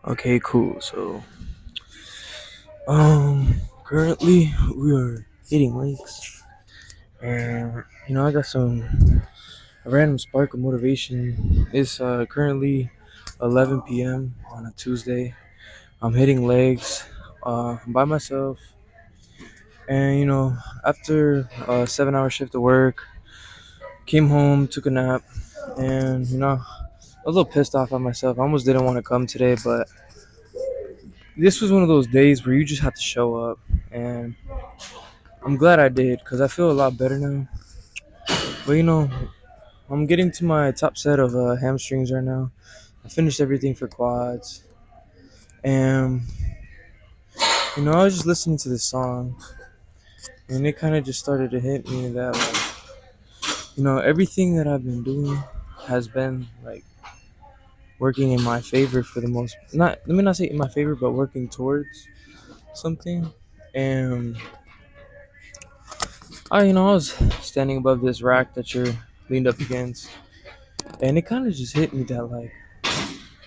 Okay, cool. Currently we are hitting lakes, and I got a random spark of motivation. It's currently 11 p.m. on a Tuesday. I'm hitting legs, by myself, and after a 7-hour shift of work, came home, took a nap, and I was a little pissed off at myself. I almost didn't want to come today, but this was one of those days where you just have to show up, and I'm glad I did because I feel a lot better now. But I'm getting to my top set of hamstrings right now. I finished everything for quads, and I was just listening to this song, and it kind of just started to hit me that everything that I've been doing has been like working in my favor for the most. Not let me not say in my favor, but working towards something. And I was standing above this rack that you're leaned up against, and it kind of just hit me that like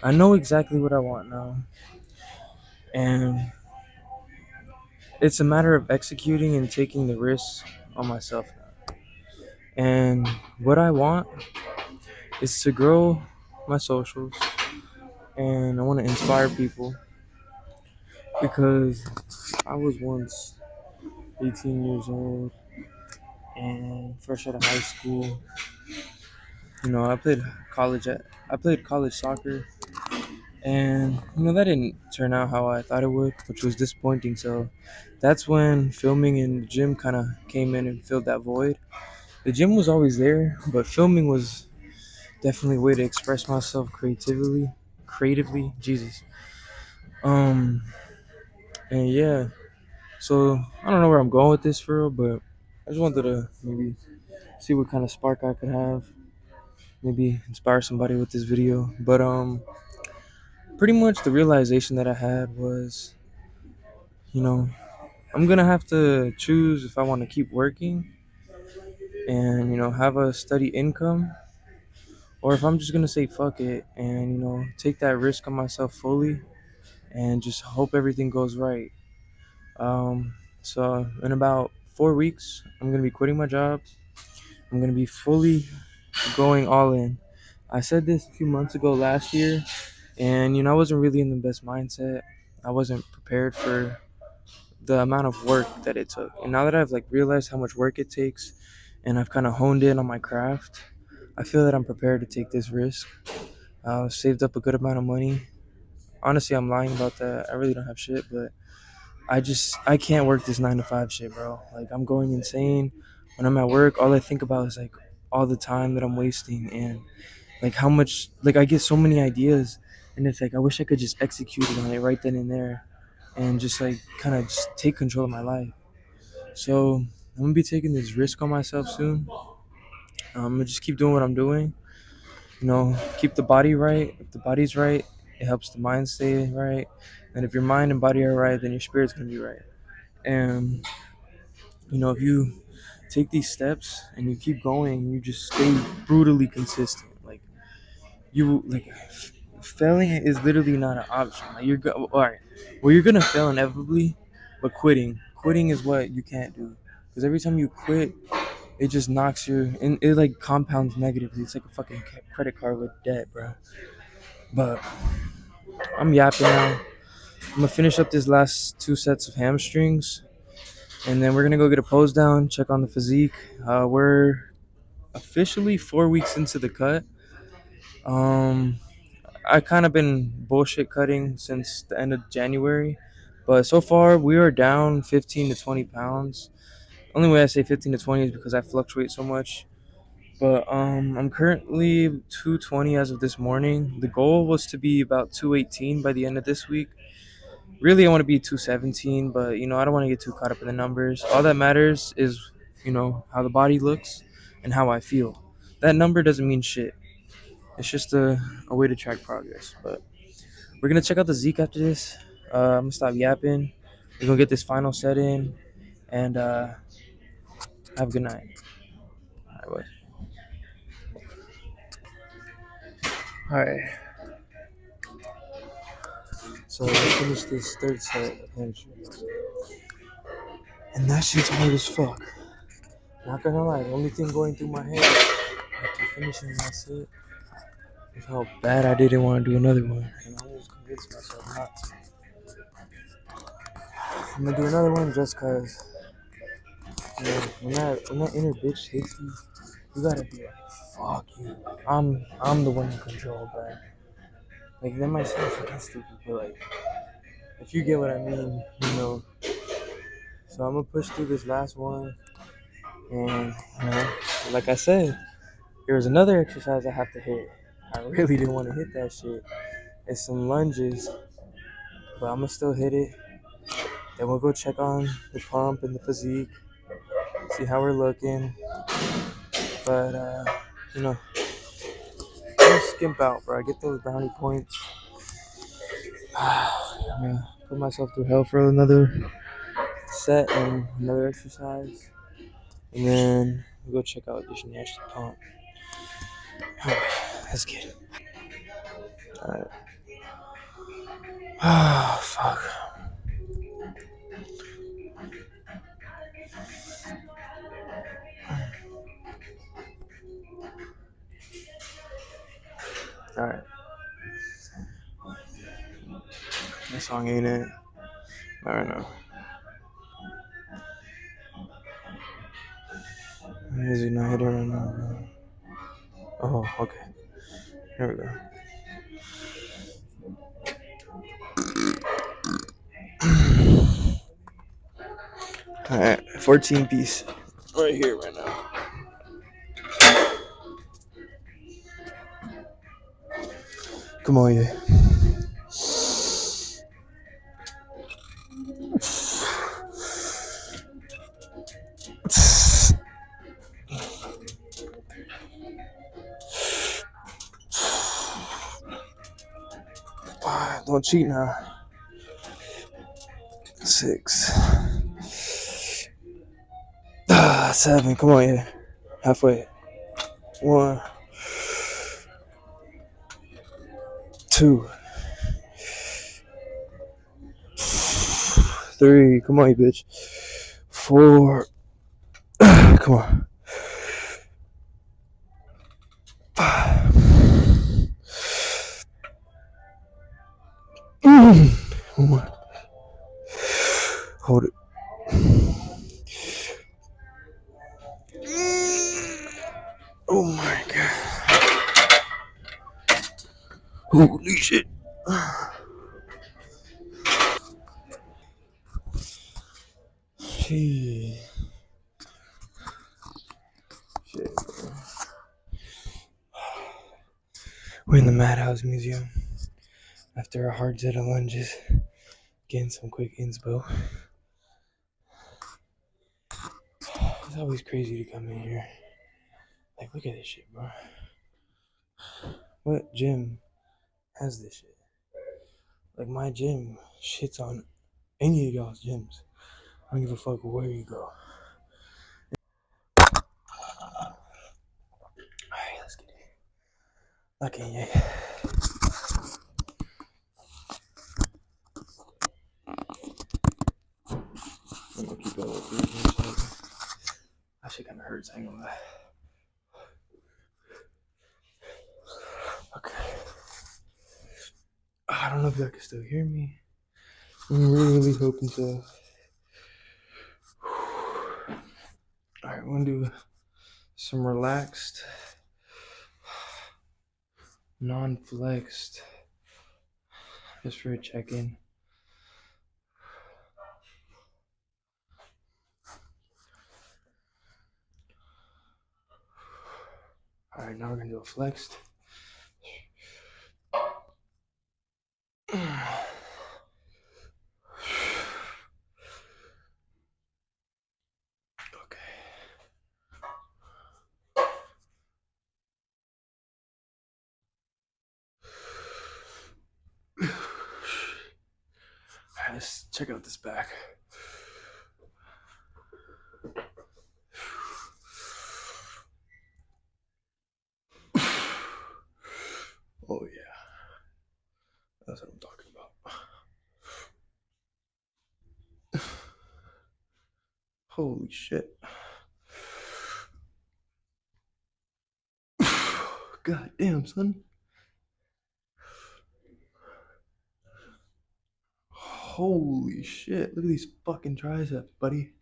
I know exactly what I want now, and it's a matter of executing and taking the risks on myself now. And what I want is to grow my socials, and I want to inspire people because I was once 18 years old and fresh out of high school. I played I played college soccer, and that didn't turn out how I thought it would, which was disappointing. So that's when filming in the gym kind of came in and filled that void. The gym was always there, but filming was definitely a way to express myself creatively, Jesus. Um, and yeah, so I don't know where I'm going with this for real, but I just wanted to maybe see what kind of spark I could have, maybe inspire somebody with this video. But pretty much the realization that I had was, you know, I'm gonna have to choose if I want to keep working and have a steady income, or if I'm just gonna say fuck it and take that risk on myself fully and just hope everything goes right. Um, so in about 4 weeks, I'm gonna be quitting my job. I'm gonna be fully going all in. I said this a few months ago last year, and I wasn't really in the best mindset. I wasn't prepared for the amount of work that it took. And now that I've like realized how much work it takes, and I've kind of honed in on my craft, I feel that I'm prepared to take this risk. Saved up a good amount of money. Honestly, I'm lying about that. I really don't have shit, but I can't work this 9 to 5 shit, bro. Like I'm going insane. When I'm at work, all I think about is like all the time that I'm wasting and like how much like I get so many ideas, and it's like I wish I could just execute it on it right then and there and just like kind of just take control of my life. So I'm gonna be taking this risk on myself soon. I'm gonna just keep doing what I'm doing. Keep the body right. If the body's right, it helps the mind stay right. And if your mind and body are right, then your spirit's gonna be right. And if you take these steps and you keep going, you just stay brutally consistent. Like you like failing is literally not an option. Like all right. Well, you're gonna fail inevitably, but quitting is what you can't do. Because every time you quit, it just knocks your and it like compounds negatively. It's like a fucking credit card with debt, bro. But I'm yapping now. I'm gonna finish up this last two sets of hamstrings, and then we're gonna go get a pose down, check on the physique. We're officially 4 weeks into the cut. Um, I kind of been bullshit cutting since the end of January, but so far we are down 15 to 20 pounds. Only way I say 15 to 20 is because I fluctuate so much. But I'm currently 220 as of this morning. The goal was to be about 218 by the end of this week. Really, I want to be 217, but I don't want to get too caught up in the numbers. All that matters is how the body looks and how I feel. That number doesn't mean shit. It's just a way to track progress. But we're gonna check out the Zeke after this. I'm gonna stop yapping. We're gonna get this final set in, and have a good night. All right, boys. All right. So I finished this third set of hamstrings. And that shit's hard as fuck. Not gonna lie, the only thing going through my head after finishing that set is how bad I didn't want to do another one. And I almost convinced myself not to. I'm gonna do another one just cause, you know, when that inner bitch hits you, you gotta be like, fuck you. Like, I'm the one in control, bro. Like, that might sound fucking stupid, but like, if you get what I mean, you know. So I'm gonna push through this last one, and you know, like I said, there was another exercise I have to hit. I really didn't want to hit that shit. It's some lunges, but I'm gonna still hit it. Then we'll go check on the pump and the physique, see how we're looking. But you know, don't skimp out, bro. Get those brownie points. I'm gonna put myself through hell for another set and another exercise, and then we'll go check out this nasty pump. Let's get it. All right. Ah, fuck. All right. That song ain't it. I don't know. Music not hitting right now, bro. Oh, okay. Here we go. All right, 14 piece. Right here, right now. Come on, yeah. Don't cheat now. 6. 7. Come on, yeah. Halfway. 1, 2, 3. Come on, you bitch. 4. Come on. 5. One. Hold it. Oh my god. Holy shit. Shit. We're in the Madhouse Museum after a hard set of lunges, getting some quick inspo. It's always crazy to come in here. Like, look at this shit, bro. What gym has this shit? Like, my gym shits on any of y'all's gyms. I don't give a fuck where you go. Alright, let's get it. Okay, yeah. I'm gonna keep going with these. That shit kinda hurts, I ain't gonna lie. Okay. I don't know if y'all can still hear me. I'm really hoping so. Alright, we're gonna do some relaxed, non-flexed, just for a check-in. Alright, now we're gonna do a flexed. Okay. Alright, let's check out this back. Oh yeah. That's what I'm talking about. Holy shit. God damn, son. Holy shit. Look at these fucking triceps, buddy.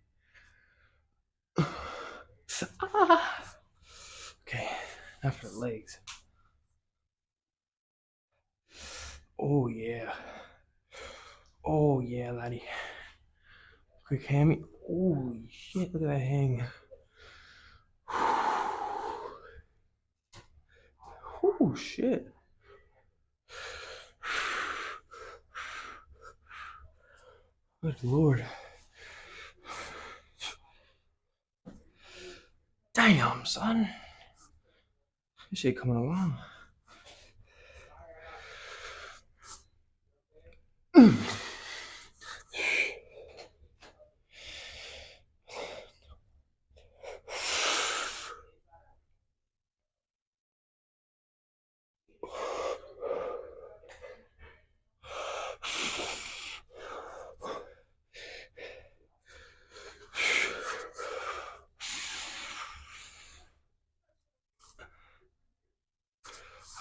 Ah. Okay, now for the legs. Oh, yeah. Oh, yeah, laddie. Quick hammy. Holy shit, look at that hang. Oh, shit. Good lord. Damn, son. This shit coming along.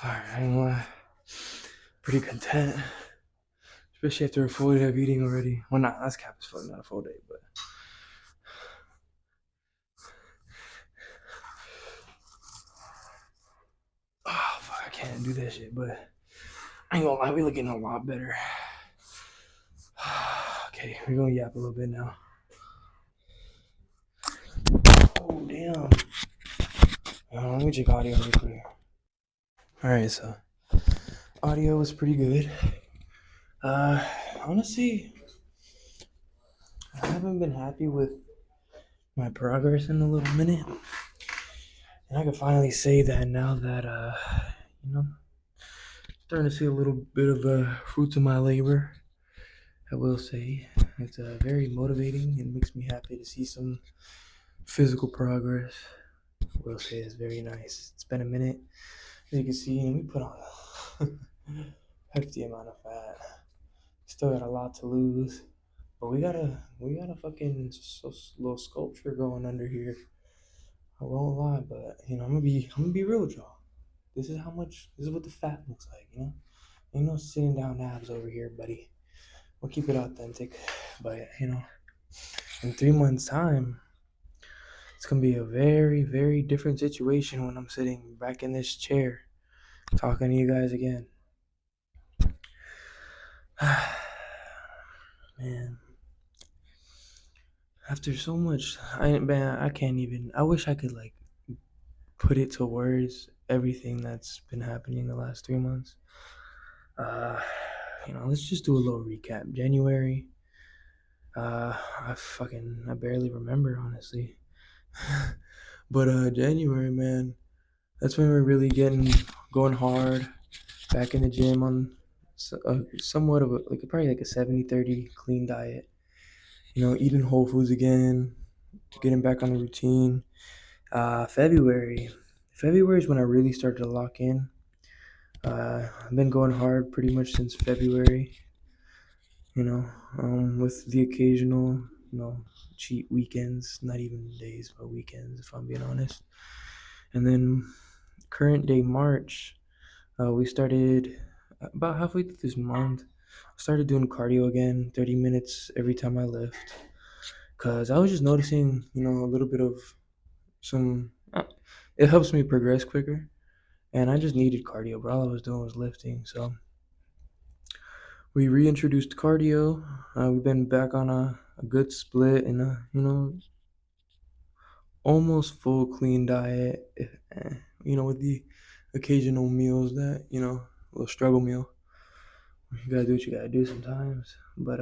Alright, I'm pretty content. Especially after a full day of eating already. Well, not, that's cap as fuck, not a full day, but. Oh, fuck, I can't do that shit, but I ain't gonna lie, we looking a lot better. Okay, we're gonna yap a little bit now. Oh, damn. Let me check audio real quick. Alright, so audio was pretty good. Honestly, I haven't been happy with my progress in a little minute. And I can finally say that now that, starting to see a little bit of fruits of my labor. I will say it's very motivating and makes me happy to see some physical progress. I will say it's very nice. It's been a minute. As you can see, we put on a hefty amount of fat. Still got a lot to lose, but we got a fucking little sculpture going under here. I won't lie, but I'm gonna be real with y'all. This is what the fat looks like. Ain't no sitting down abs over here, buddy. We'll keep it authentic, but in 3 months' time, it's gonna be a very, very different situation when I'm sitting back in this chair, talking to you guys again. Man, after so much, I can't even. I wish I could put it to words. Everything that's been happening the last 3 months. Let's just do a little recap. January. I barely remember, honestly. But January, man, that's when we're really going hard. Back in the gym on somewhat of probably like a 70-30 clean diet. Eating whole foods again, getting back on the routine. February is when I really started to lock in. I've been going hard pretty much since February. With the occasional, cheat weekends, not even days, but weekends, if I'm being honest. And then current day March, we started about halfway through this month. I started doing cardio again, 30 minutes every time I lift. Because I was just noticing, a little bit of it helps me progress quicker. And I just needed cardio, but all I was doing was lifting. So we reintroduced cardio. We've been back on a good split and almost full clean diet. With the occasional meals that a little struggle meal. You gotta do what you gotta do sometimes. But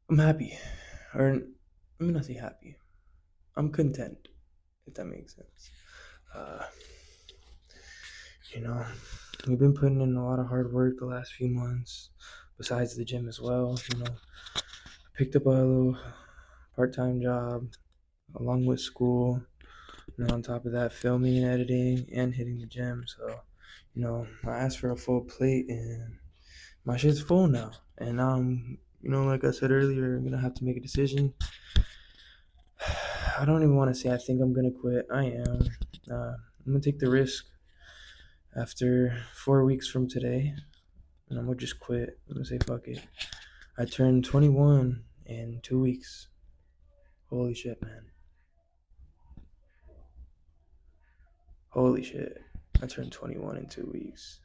I'm happy, or let me not say happy. I'm content, if that makes sense. We've been putting in a lot of hard work the last few months, besides the gym as well. I picked up a little part-time job along with school, and then on top of that, filming and editing and hitting the gym. So, I asked for a full plate, and my shit's full now. And now I'm, like I said earlier, I'm gonna have to make a decision. I don't even want to say I think I'm gonna quit. I am. I'm gonna take the risk after 4 weeks from today, and I'm gonna just quit. I'm gonna say fuck it. I turned 21 in 2 weeks. Holy shit, man. Holy shit. I turned 21 in 2 weeks.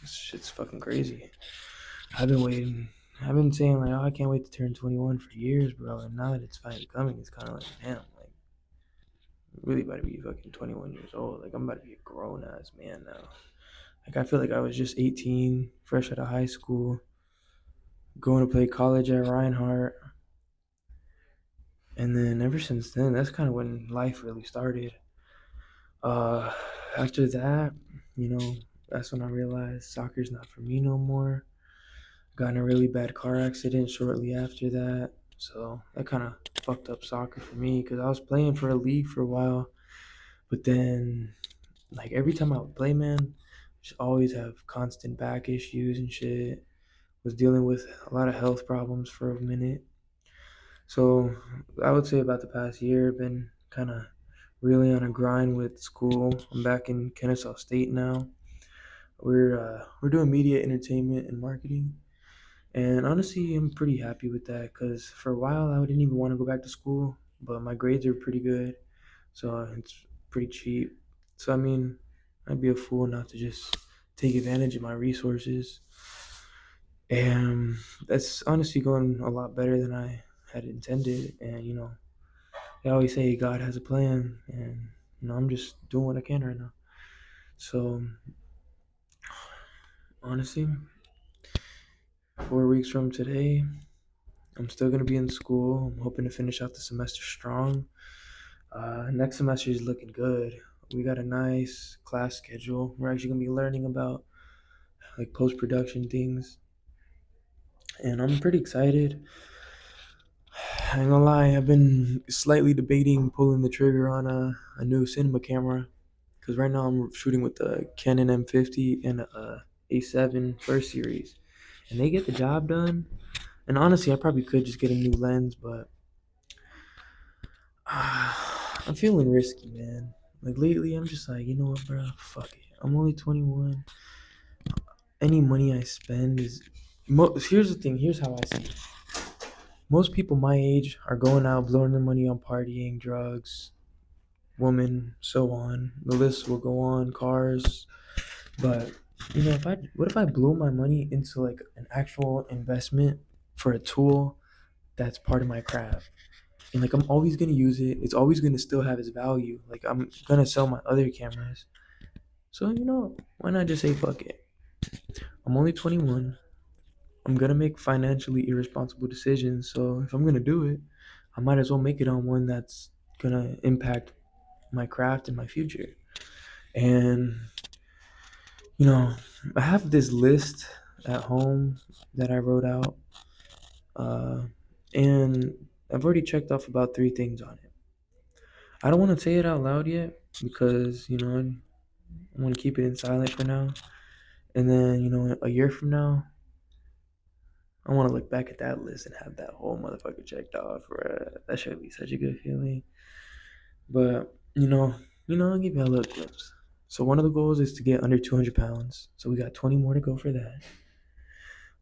This shit's fucking crazy. I've been waiting. I've been saying like, oh, I can't wait to turn 21 for years, bro. And now that it's finally coming, it's kind of like, damn, like, I'm really about to be fucking 21 years old. Like, I'm about to be a grown ass man now. Like, I feel like I was just 18, fresh out of high school, going to play college at Reinhardt. And then ever since then, that's kind of when life really started. Uh, After that, that's when I realized soccer's not for me no more. Got in a really bad car accident shortly after that. So that kind of fucked up soccer for me because I was playing for a league for a while. But then, like, every time I would play, man, just always have constant back issues and shit. Was dealing with a lot of health problems for a minute. So I would say about the past year, I've been kind of really on a grind with school. I'm back in Kennesaw State now. We're doing media, entertainment, and marketing. And honestly, I'm pretty happy with that because for a while I didn't even want to go back to school, but my grades are pretty good, so it's pretty cheap. So I mean, I'd be a fool not to just take advantage of my resources. And that's honestly going a lot better than I had intended. And they always say God has a plan, and I'm just doing what I can right now. So honestly, 4 weeks from today, I'm still gonna be in school. I'm hoping to finish out the semester strong. Next semester is looking good. We got a nice class schedule. We're actually gonna be learning about like post production things, and I'm pretty excited. I ain't gonna lie, I've been slightly debating pulling the trigger on a new cinema camera because right now I'm shooting with the Canon M50 and A7 first series, and they get the job done. And honestly, I probably could just get a new lens, but I'm feeling risky, man. Like lately, I'm just like, you know what, bro? Fuck it. I'm only 21. Any money I spend is. Here's the thing. Here's how I see it. Most people my age are going out, blowing their money on partying, drugs, women, so on. The list will go on. Cars, but if I what if I blow my money into like an actual investment for a tool that's part of my craft? And like I'm always gonna use it. It's always gonna still have its value. Like I'm gonna sell my other cameras. So why not just say fuck it? I'm only 21. I'm gonna make financially irresponsible decisions. So if I'm gonna do it, I might as well make it on one that's gonna impact my craft and my future. And you know, I have this list at home that I wrote out, uh, and I've already checked off about 3 things on it. I don't want to say it out loud yet because I want to keep it in silent for now. And then a year from now, I want to look back at that list and have that whole motherfucker checked off. That should be such a good feeling. But I'll give you a little glimpse. So one of the goals is to get under 200 pounds. So we got 20 more to go for that.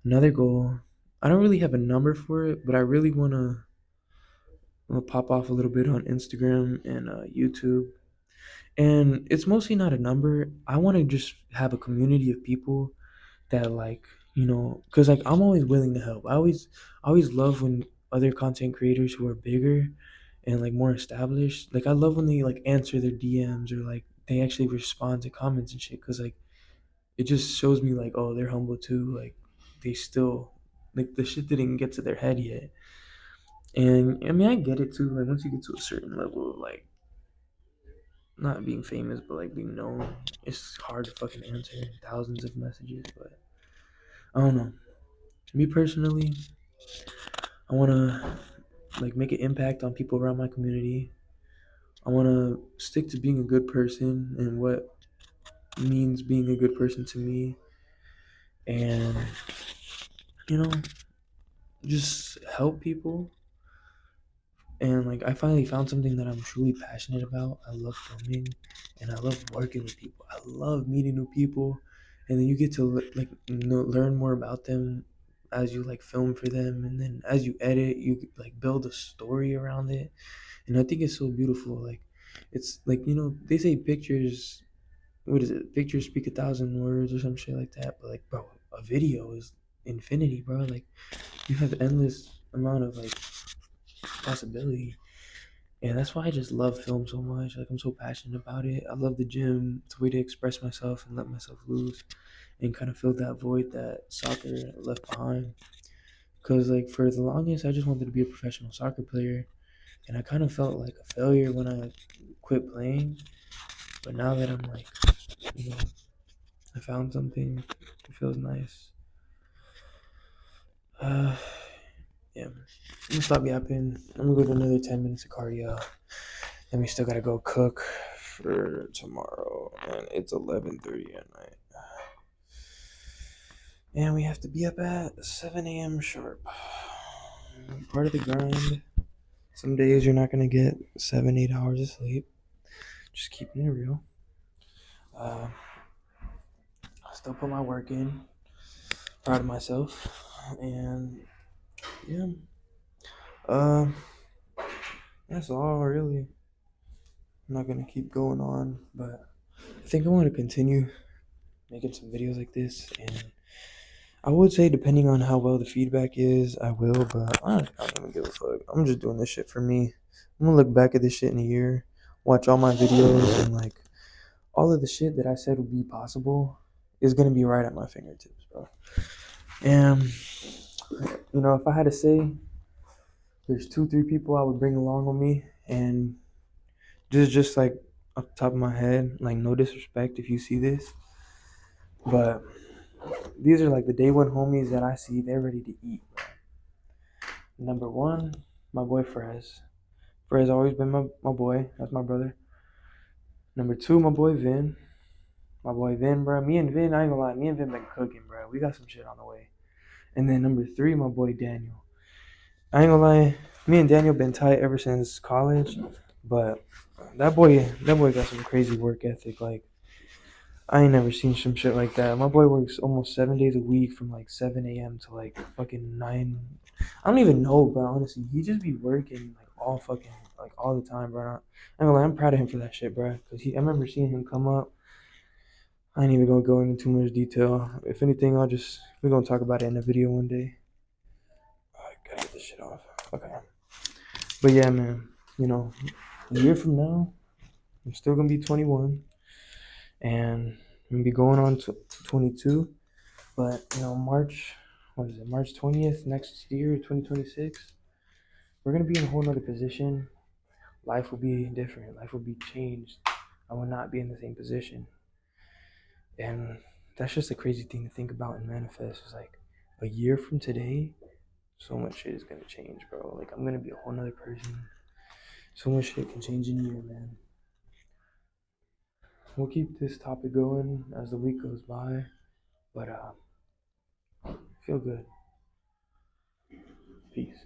Another goal, I don't really have a number for it, but I really want to pop off a little bit on Instagram and YouTube. And it's mostly not a number. I want to just have a community of people that like because like I'm always willing to help. I always love when other content creators who are bigger and like more established, like I love when they like answer their DMs or like they actually respond to comments and shit because like it just shows me like, oh, they're humble too. Like they still like the shit didn't get to their head yet. And I mean I get it too. Like once you get to a certain level of like not being famous but like being known, it's hard to fucking answer thousands of messages. But I don't know. Me personally, I want to like make an impact on people around my community. I want to stick to being a good person and what means being a good person to me. And you know, just help people. And like I finally found something that I'm truly passionate about. I love filming, and I love working with people. I love meeting new people, and then you get to learn more about them as you like film for them, and then as you edit, you like build a story around it. And I think it's so beautiful. Like it's like they say pictures. What is it? Pictures speak 1,000 words or some shit like that. But like, bro, a video is infinity, bro. Like you have endless amount of like possibility. And that's why I just love film so much. Like I'm so passionate about it. I love the gym. It's a way to express myself and let myself loose and kind of fill that void that soccer left behind. Cause like for the longest, I just wanted to be a professional soccer player, and I kind of felt like a failure when I quit playing. But now that I'm like, you know, I found something, it feels nice. Uh, yeah. I'm gonna stop yapping. I'm gonna go to another 10 minutes of cardio. And we still gotta go cook for tomorrow, and it's 11:30 at night. And we have to be up at 7 a.m. sharp. Part of the grind. Some days you're not gonna get 7, 8 hours of sleep. Just keeping it real. Uh, I still put my work in. Proud of myself, and yeah. Uh, that's all really. I'm not gonna keep going on, but I think I want to continue making some videos like this, and I would say depending on how well the feedback is, I will, but honestly, I don't even give a fuck. I'm just doing this shit for me. I'm gonna look back at this shit in a year, watch all my videos, and like all of the shit that I said would be possible is gonna be right at my fingertips, bro. And if I had to say, there's 2, 3 people I would bring along with me, and just like off the top of my head, like no disrespect if you see this, but these are like the day one homies that I see. They're ready to eat, bro. Number one, my boy Frez. Frez always been my boy. That's my brother. Number two, my boy Vin. My boy Vin, bro. Me and Vin, I ain't gonna lie, me and Vin been cooking, bro. We got some shit on the way. And then number three, my boy Daniel. I ain't gonna lie, me and Daniel been tight ever since college, but that boy got some crazy work ethic. Like I ain't never seen some shit like that. My boy works almost 7 days a week from like 7 a.m. to like fucking 9. I don't even know, bro. Honestly, he just be working like all fucking like all the time, bro. I'm proud of him for that shit, bro. Cause I remember seeing him come up. I ain't even gonna go into too much detail. If anything, we're gonna talk about it in a video one day. I gotta get this shit off. Okay. But yeah, man. A year from now, I'm still gonna be 21, and I'm gonna be going on to 22. But March, what is it? March 20th next year, 2026. We're gonna be in a whole nother position. Life will be different. Life will be changed. I will not be in the same position, and that's just a crazy thing to think about and manifest. It's like a year from today, so much shit is gonna change, bro. Like I'm gonna be a whole nother person. So much shit can change in a year, man. We'll keep this topic going as the week goes by, but feel good. Peace.